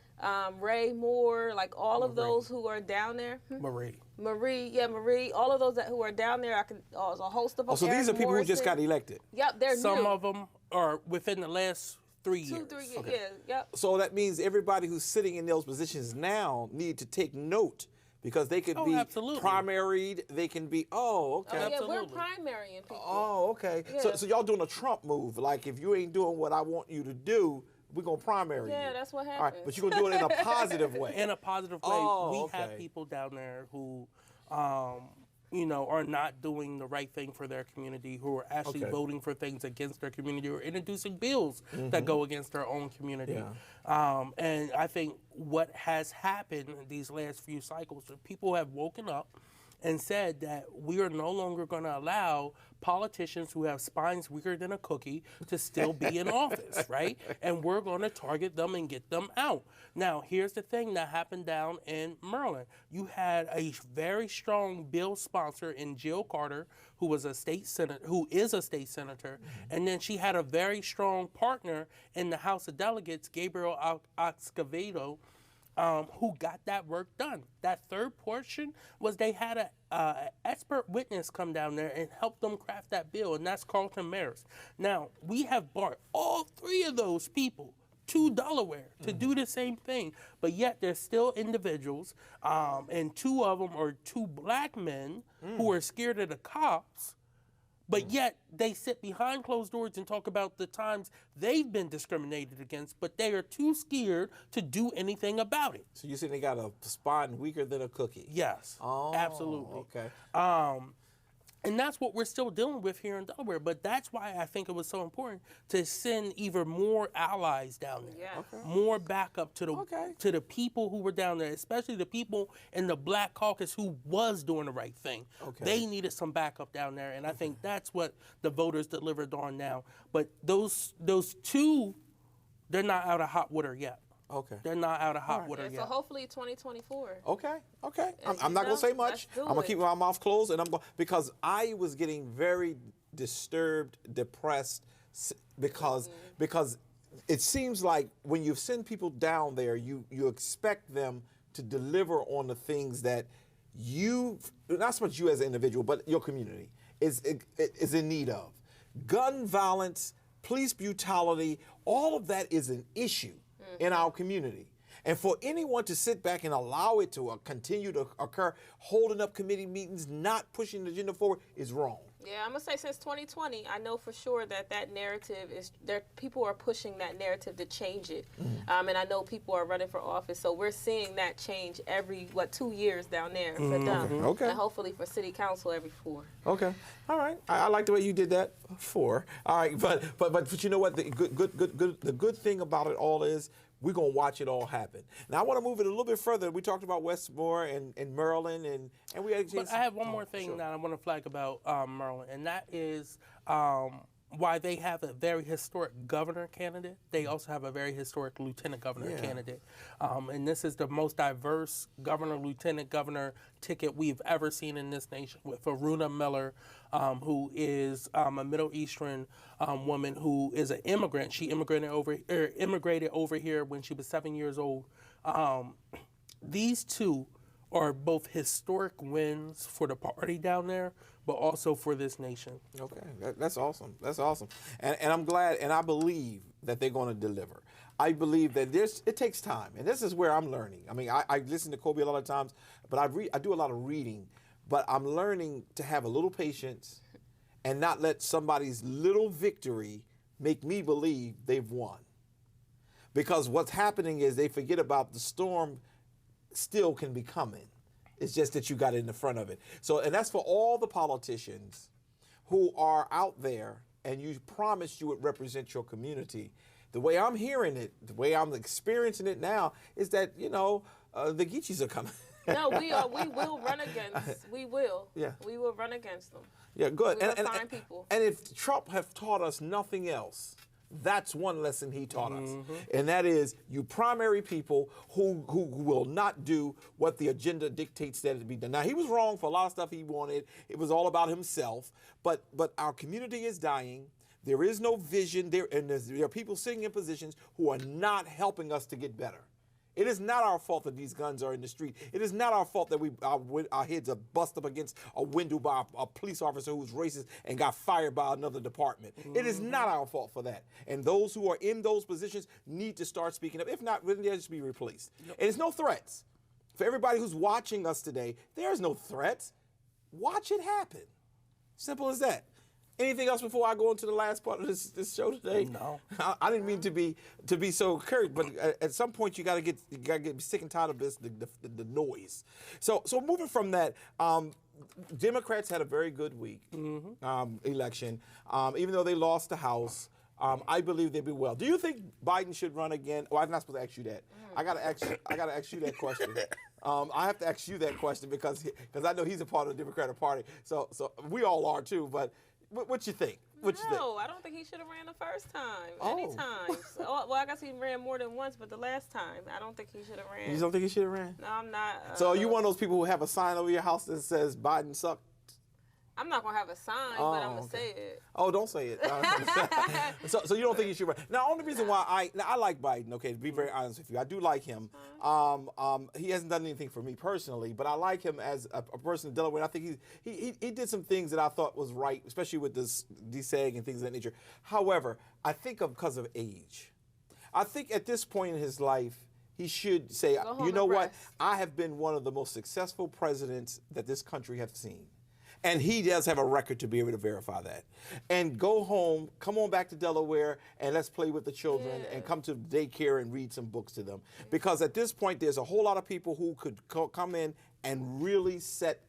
Ray Moore, like all of those who are down there. Marie, all of those who are down there, I can, there's a host of them. So these are people who just got elected. Yep, they're Some new. of them are within the last 3 years. 2-3 years, yeah, yep. So that means everybody who's sitting in those positions now need to take note because they could be absolutely. primaried. They can be, okay. Oh, yeah, we're Absolutely. primarying people. Oh, okay. Yeah. So y'all doing a Trump move. Like, if you ain't doing what I want you to do, we're going to primary you. Yeah, that's what All right, happens. but you're going to do it in a positive way. In a positive way. Oh, We okay. have people down there who, are not doing the right thing for their community, who are actually Okay. voting for things against their community or introducing bills that go against their own community. Yeah. And I think what has happened these last few cycles, people have woken up and said that we are no longer going to allow politicians who have spines weaker than a cookie to still be in office, right? And we're going to target them and get them out. Now, here's the thing that happened down in Maryland. You had a very strong bill sponsor in Jill Carter, who is a state senator, and then she had a very strong partner in the House of Delegates, Gabriel Escovedo, who got that work done. That third portion was they had an expert witness come down there and help them craft that bill, and that's Carlton Maris. Now, we have brought all three of those people to Delaware to do the same thing, but yet there's still individuals, and two of them are two black men who are scared of the cops, but yet they sit behind closed doors and talk about the times they've been discriminated against, but they are too scared to do anything about it. So you say they got a spine weaker than a cookie? Yes, Oh, absolutely. Okay. And that's what we're still dealing with here in Delaware. But that's why I think it was so important to send even more allies down there, Yes. more backup to the people who were down there, especially the people in the Black Caucus who was doing the right thing. Okay. They needed some backup down there, and I think that's what the voters delivered on now. But those two, they're not out of hot water yet. Okay. They're not out of hot water Yeah, yet. so hopefully 2024. Okay. And, I'm not going to say much. let's do I'm going to it. keep my mouth closed, and I'm going because I was getting very disturbed, depressed, because it seems like when you send people down there, you expect them to deliver on the things that you, not so much you as an individual, but your community is in need of. Gun violence, police brutality, all of that is an issue in our community. And for anyone to sit back and allow it to continue to occur, holding up committee meetings, not pushing the agenda forward, is wrong. Yeah, I'm gonna say since 2020, I know for sure that narrative is there. People are pushing that narrative to change it, and I know people are running for office. So we're seeing that change every 2 years down there for them, Okay. and hopefully for city council every 4. Okay, all right. I like the way you did that. 4. All right, but you know what? The good thing about it all is we're gonna watch it all happen. Now I want to move it a little bit further. We talked about Westmore and Maryland, and we had. But I have one more thing that I want to flag about Maryland, and that is why they have a very historic governor candidate. They also have a very historic lieutenant governor candidate. And this is the most diverse governor, lieutenant governor ticket we've ever seen in this nation, with Aruna Miller, who is a Middle Eastern woman who is an immigrant. She immigrated over here when she was 7 years old These two are both historic wins for the party down there, but also for this nation. Okay, that's awesome. That's awesome, and I'm glad, and I believe that they're going to deliver. I believe that it takes time, and this is where I'm learning. I mean, I listen to Kobe a lot of times, but I do a lot of reading, but I'm learning to have a little patience and not let somebody's little victory make me believe they've won. Because what's happening is they forget about the storm still can be coming. It's just that you got in the front of it. So, and that's for all the politicians who are out there and you promised you would represent your community. The way I'm hearing it, the way I'm experiencing it now, is that, the Geechees are coming. No, we will run against. We will. Yeah. We will run against them. Yeah, good. We will find people. And if Trump have taught us nothing else, that's one lesson he taught us. And that is you primary people who will not do what the agenda dictates that it be done. Now, he was wrong for a lot of stuff he wanted. It was all about himself. But our community is dying. There is no vision. There are people sitting in positions who are not helping us to get better. It is not our fault that these guns are in the street. It is not our fault that our heads are bust up against a window by a police officer who's racist and got fired by another department. It is not our fault for that. And those who are in those positions need to start speaking up. If not, they'll just be replaced. And it's no threats. For everybody who's watching us today, there's no threats. Watch it happen. Simple as that. Anything else before I go into the last part of this show today? No. I didn't mean to be so curt, but at some point you gotta get sick and tired of this the noise. So moving from that, Democrats had a very good week election. Even though they lost the House, I believe they'll be well. Do you think Biden should run again? Oh, I'm not supposed to ask you that. I gotta ask you that question. I have to ask you that question because I know he's a part of the Democratic Party. So we all are too. But what you think? No, I don't think he should have ran the first time. Oh. Anytime. Well, I guess he ran more than once, but the last time, I don't think he should have ran. You don't think he should have ran? No, I'm not. So are you one of those people who have a sign over your house that says Biden sucked? I'm not going to have a sign, but I'm going to say it. Oh, don't say it. So you don't think he should run? Now, only reason why I like Biden, okay, to be very honest with you, I do like him. He hasn't done anything for me personally, but I like him as a person in Delaware. I think he did some things that I thought was right, especially with this DSEG and things of that nature. However, I think because of age. I think at this point in his life, he should say, you know what? I have been one of the most successful presidents that this country has seen. And he does have a record to be able to verify that. And go home, come on back to Delaware, and let's play with the children and come to daycare and read some books to them. Because at this point, there's a whole lot of people who could come in and really set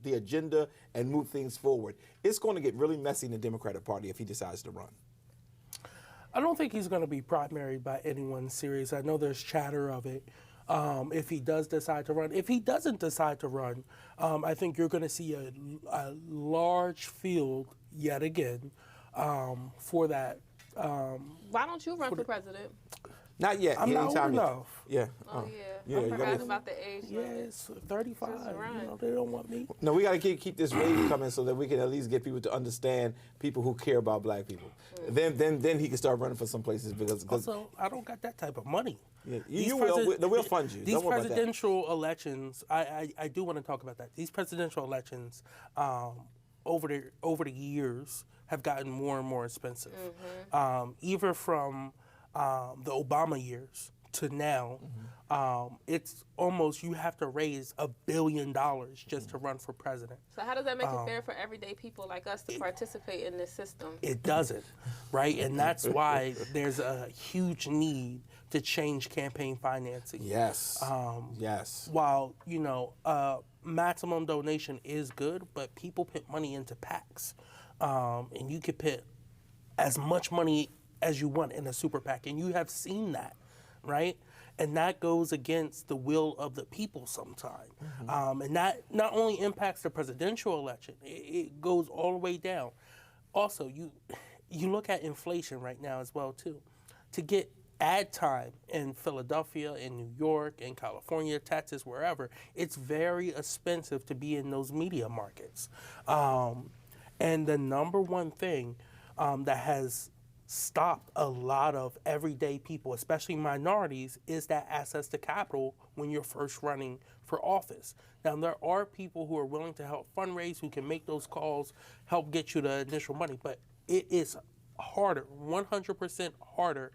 the agenda and move things forward. It's going to get really messy in the Democratic Party if he decides to run. I don't think he's going to be primaried by anyone serious. I know there's chatter of it. If he does decide to run. If he doesn't decide to run, I think you're going to see a large field yet again for that. Why don't you run for president? Not yet. I'm not old enough. Yeah. Oh, yeah. I forgot about the age limit. Yes, 35. They don't want me. No, we got to keep this wave coming so that we can at least get people to understand people who care about black people. Then he can start running for some places because Also, I don't got that type of money. Yeah, we'll fund you. These Don't worry about that. presidential elections, I do want to talk about that. These presidential elections, over the years, have gotten more and more expensive. Even from the Obama years to now, it's almost you have to raise $1 billion just to run for president. So how does that make it fair for everyday people like us to participate in this system? It doesn't, right? And that's why there's a huge need to change campaign financing. Yes. Yes. While, maximum donation is good, but people put money into PACs. And you could put as much money as you want in a super PAC. And you have seen that, right? And that goes against the will of the people sometimes. And that not only impacts the presidential election, it goes all the way down. Also, you look at inflation right now as well, too. To get ad time in Philadelphia, in New York, in California, Texas, wherever, it's very expensive to be in those media markets. And the number one thing that has stopped a lot of everyday people, especially minorities, is that access to capital when you're first running for office. Now, there are people who are willing to help fundraise, who can make those calls, help get you the initial money, but it is harder, 100% harder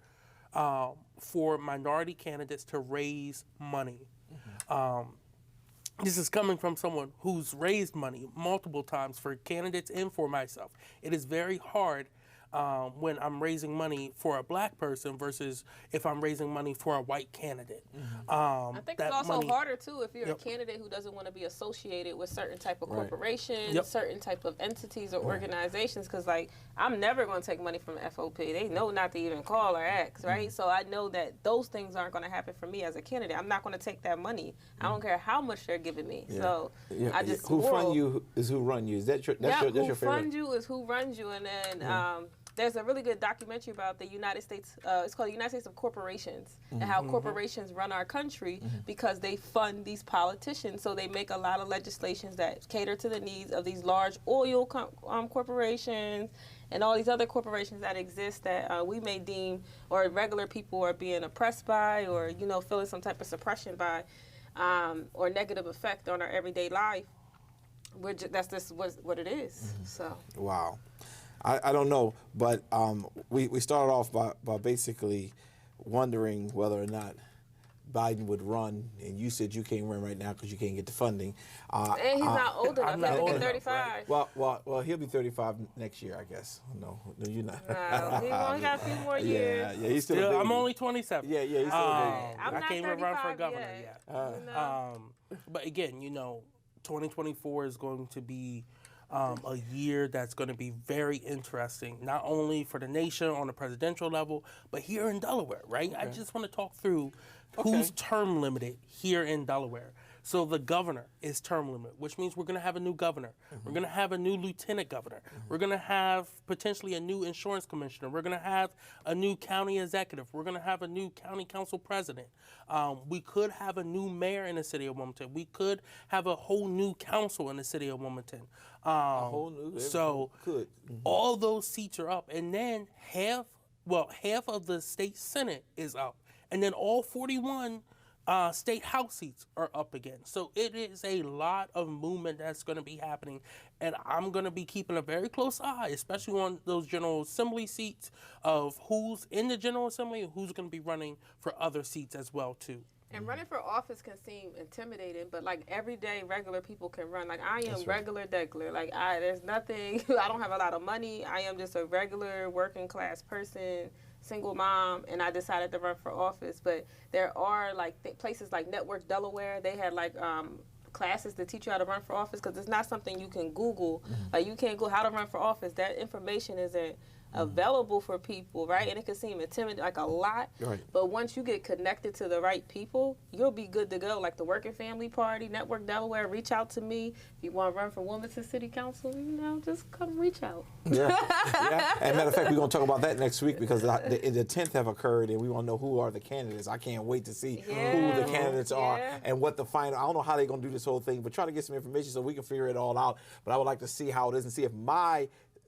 for minority candidates to raise money. This is coming from someone who's raised money multiple times for candidates and for myself. It is very hard when I'm raising money for a black person versus if I'm raising money for a white candidate. I think it's also harder too if you're a candidate who doesn't want to be associated with certain type of corporations, certain type of entities or organizations, because like I'm never going to take money from FOP. They know not to even call or ask, right? So I know that those things aren't going to happen for me as a candidate. I'm not going to take that money. I don't care how much they're giving me. So I just who fund you is who run you. Is that your that's your who favorite? fund you is who runs you, and then there's a really good documentary about the United States. It's called the United States of Corporations, and how corporations run our country because they fund these politicians. So they make a lot of legislations that cater to the needs of these large oil corporations and all these other corporations that exist that we may deem, or regular people are being oppressed by, or feeling some type of suppression by, or negative effect on our everyday life. That's just what it is. So. Wow. I don't know, but we started off by basically wondering whether or not Biden would run, and you said you can't run right now because you can't get the funding. And he's not old enough. He's only 35. Right? Well, he'll be 35 next year, I guess. No, you're not. No, he's only got a few more years. Yeah, he's still. I'm only 27. Yeah, he's still. I can't even run for governor yet. But again, 2024 is going to be a year that's going to be very interesting, not only for the nation on the presidential level, but here in Delaware, right? Okay. I just want to talk through who's term limited here in Delaware. So the governor is term limited, which means we're going to have a new governor. We're going to have a new lieutenant governor. We're going to have potentially a new insurance commissioner. We're going to have a new county executive. We're going to have a new county council president. We could have a new mayor in the city of Wilmington. We could have a whole new council in the city of Wilmington. All those seats are up, and then half of the state senate is up, and then all 41 state house seats are up again. So it is a lot of movement that's going to be happening, and I'm going to be keeping a very close eye, especially on those General Assembly seats, of who's in the General Assembly and who's going to be running for other seats as well too. And running for office can seem intimidating, but like everyday regular people can run. Like I am regular degular. Like there's nothing, I don't have a lot of money. I am just a regular working class person, single mom, and I decided to run for office. But there are like places like Network Delaware. They had like classes to teach you how to run for office, because it's not something you can Google. Like you can't go how to run for office. That information isn't available for people, right? And it can seem intimidating, like a lot. Right. But once you get connected to the right people, you'll be good to go. Like the Working Family Party, Network Delaware, reach out to me. If you want to run for Wilmington City Council, just come reach out. Yeah. And matter of fact, we're going to talk about that next week, because the 10th have occurred, and we want to know who are the candidates. I can't wait to see who the candidates are and what the final. I don't know how they're going to do this whole thing, but try to get some information so we can figure it all out. But I would like to see how it is and see if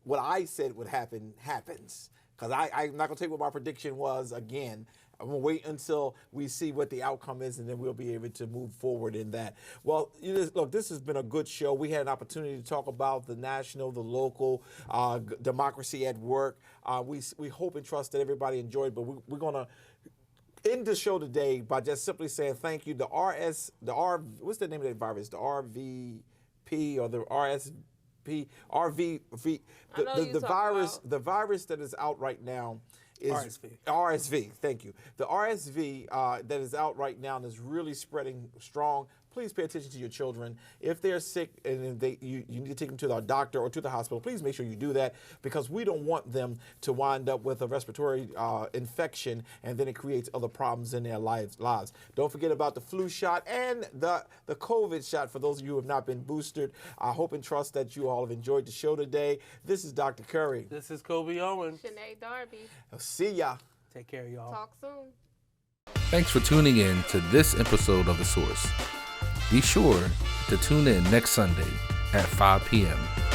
what I said would happen happens, because I'm not going to tell you what my prediction was again. I'm going to wait until we see what the outcome is, and then we'll be able to move forward in that. Well, look, this has been a good show. We had an opportunity to talk about the national, the local, democracy at work. We hope and trust that everybody enjoyed, but we're going to end the show today by just simply saying thank you. What's the name of that virus? The RVP or the RSV? The virus that is out right now is RSV. Thank you. The RSV that is out right now and is really spreading strong. Please pay attention to your children. If they're sick and you need to take them to the doctor or to the hospital, please make sure you do that, because we don't want them to wind up with a respiratory infection, and then it creates other problems in their lives. Don't forget about the flu shot and the COVID shot for those of you who have not been boosted. I hope and trust that you all have enjoyed the show today. This is Dr. Curry. This is Kobe Owen. Sinead Darby. I'll see ya. Take care, y'all. Talk soon. Thanks for tuning in to this episode of The Source. Be sure to tune in next Sunday at 5 p.m.